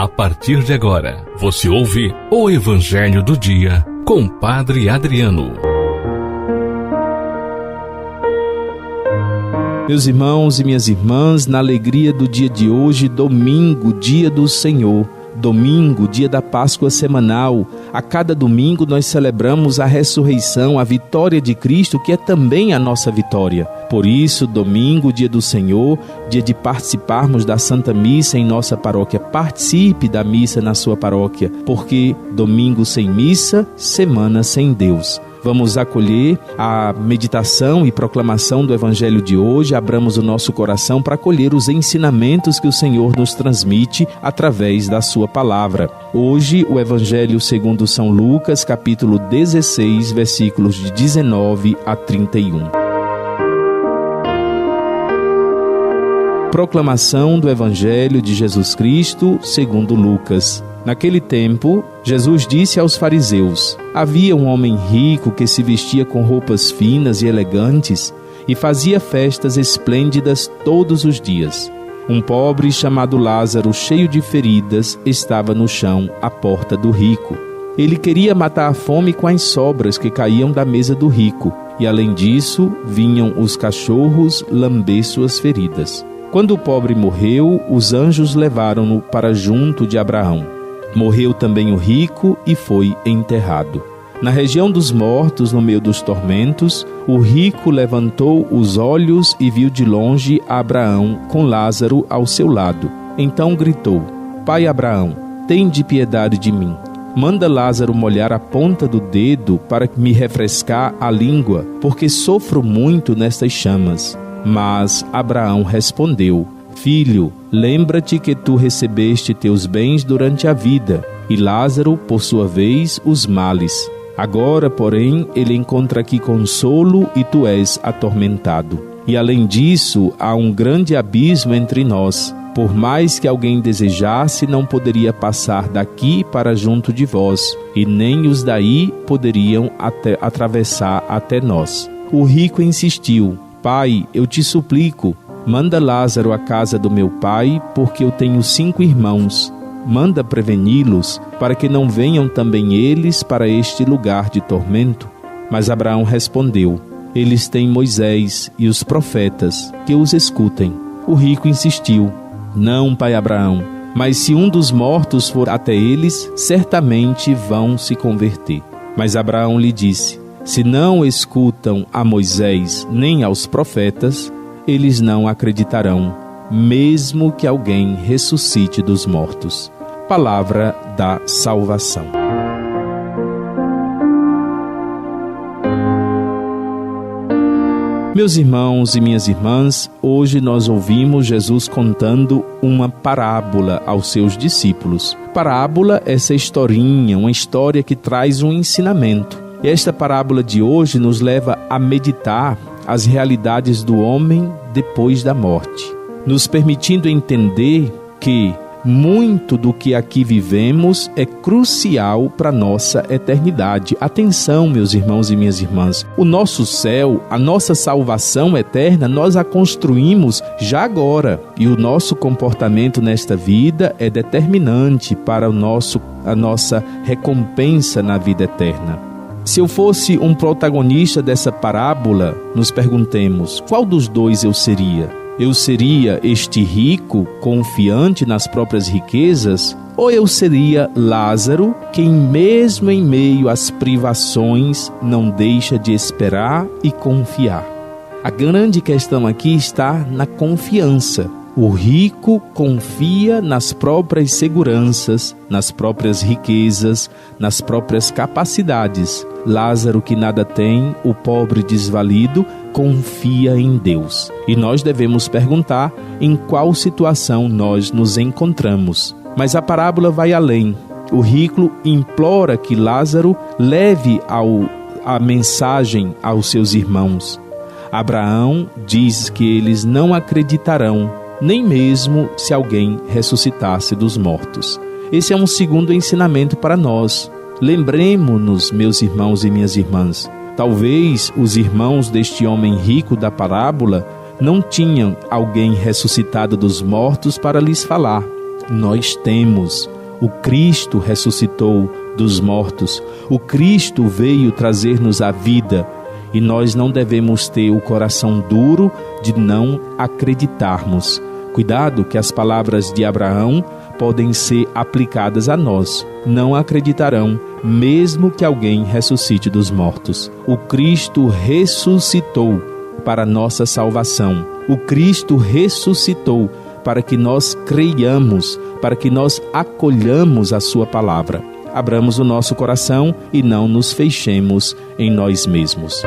A partir de agora, você ouve o Evangelho do Dia com Padre Adriano. Meus irmãos e minhas irmãs, na alegria do dia de hoje, domingo, dia do Senhor, domingo, dia da Páscoa semanal, a cada domingo nós celebramos a ressurreição, a vitória de Cristo, que é também a nossa vitória. Por isso, domingo, dia do Senhor, dia de participarmos da Santa Missa em nossa paróquia. Participe da missa na sua paróquia, porque domingo sem missa, semana sem Deus. Vamos acolher a meditação e proclamação do Evangelho de hoje. Abramos o nosso coração para acolher os ensinamentos que o Senhor nos transmite através da sua palavra. Hoje, o Evangelho segundo São Lucas, capítulo 16, versículos de 19 a 31. Proclamação do Evangelho de Jesus Cristo segundo Lucas. Naquele tempo, Jesus disse aos fariseus: havia um homem rico que se vestia com roupas finas e elegantes e fazia festas esplêndidas todos os dias. Um pobre chamado Lázaro, cheio de feridas, estava no chão à porta do rico. Ele queria matar a fome com as sobras que caíam da mesa do rico, e além disso, vinham os cachorros lamber suas feridas. Quando o pobre morreu, os anjos levaram-no para junto de Abraão. Morreu também o rico e foi enterrado. Na região dos mortos, no meio dos tormentos, o rico levantou os olhos e viu de longe Abraão com Lázaro ao seu lado. Então gritou: Pai Abraão, tende piedade de mim. Manda Lázaro molhar a ponta do dedo para me refrescar a língua, porque sofro muito nestas chamas. Mas Abraão respondeu: Filho, lembra-te que tu recebeste teus bens durante a vida, e Lázaro, por sua vez, os males. Agora, porém, ele encontra aqui consolo e tu és atormentado. E além disso, há um grande abismo entre nós. Por mais que alguém desejasse, não poderia passar daqui para junto de vós, e nem os daí poderiam atravessar até nós. O rico insistiu: Pai, eu te suplico, manda Lázaro à casa do meu pai, porque eu tenho 5 irmãos. Manda preveni-los, para que não venham também eles para este lugar de tormento. Mas Abraão respondeu: Eles têm Moisés e os profetas, que os escutem. O rico insistiu: Não, pai Abraão, mas se um dos mortos for até eles, certamente vão se converter. Mas Abraão lhe disse: Se não escutam a Moisés nem aos profetas, eles não acreditarão, mesmo que alguém ressuscite dos mortos. Palavra da salvação. Meus irmãos e minhas irmãs, hoje nós ouvimos Jesus contando uma parábola aos seus discípulos. Parábola é essa historinha, uma história que traz um ensinamento. E esta parábola de hoje nos leva a meditar as realidades do homem depois da morte, nos permitindo entender que muito do que aqui vivemos é crucial para a nossa eternidade. Atenção, meus irmãos e minhas irmãs, o nosso céu, a nossa salvação eterna, nós a construímos já agora, e o nosso comportamento nesta vida é determinante para a nossa recompensa na vida eterna. Se eu fosse um protagonista dessa parábola, nos perguntemos: qual dos dois eu seria? Eu seria este rico, confiante nas próprias riquezas? Ou eu seria Lázaro, que mesmo em meio às privações não deixa de esperar e confiar? A grande questão aqui está na confiança. O rico confia nas próprias seguranças, nas próprias riquezas, nas próprias capacidades. Lázaro, que nada tem, o pobre desvalido, confia em Deus. E nós devemos perguntar em qual situação nós nos encontramos. Mas a parábola vai além. O rico implora que Lázaro leve a mensagem aos seus irmãos. Abraão diz que eles não acreditarão, nem mesmo se alguém ressuscitasse dos mortos. Esse é um segundo ensinamento para nós. Lembremos-nos, meus irmãos e minhas irmãs, talvez os irmãos deste homem rico da parábola não tinham alguém ressuscitado dos mortos para lhes falar. nós temos. O Cristo ressuscitou dos mortos. O Cristo veio trazer-nos a vida. E nós não devemos ter o coração duro de não acreditarmos. Cuidado que as palavras de Abraão podem ser aplicadas a nós. Não acreditarão, mesmo que alguém ressuscite dos mortos. O Cristo ressuscitou para nossa salvação. O Cristo ressuscitou para que nós creiamos, para que nós acolhamos a sua palavra. Abramos o nosso coração e não nos fechemos em nós mesmos.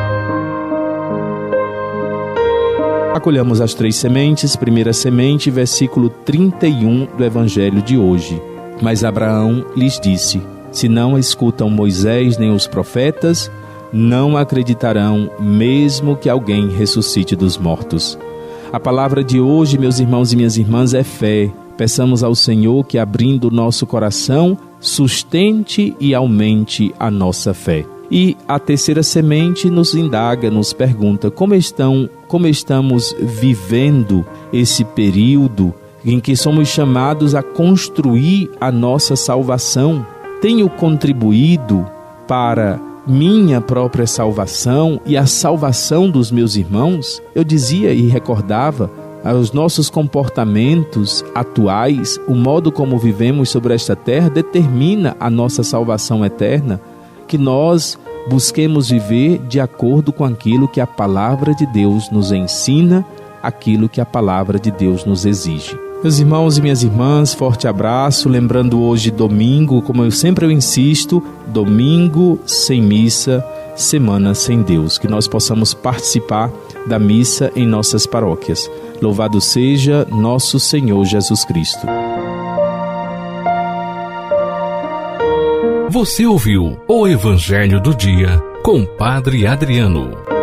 Acolhamos as 3 sementes. Primeira semente, versículo 31 do Evangelho de hoje. Mas Abraão lhes disse: se não escutam Moisés nem os profetas, não acreditarão, mesmo que alguém ressuscite dos mortos. A palavra de hoje, meus irmãos e minhas irmãs, é fé. Peçamos ao Senhor que, abrindo o nosso coração, sustente e aumente a nossa fé. E a terceira semente nos indaga, nos pergunta como estamos vivendo esse período em que somos chamados a construir a nossa salvação. Tenho contribuído para minha própria salvação e a salvação dos meus irmãos? Eu dizia e recordava, os nossos comportamentos atuais, o modo como vivemos sobre esta terra, determina a nossa salvação eterna. Que nós busquemos viver de acordo com aquilo que a palavra de Deus nos ensina, aquilo que a palavra de Deus nos exige. Meus irmãos e minhas irmãs, forte abraço. Lembrando hoje domingo, como eu sempre insisto, domingo sem missa, semana sem Deus. Que nós possamos participar da missa em nossas paróquias. Louvado seja nosso Senhor Jesus Cristo. Você ouviu o Evangelho do Dia com Padre Adriano.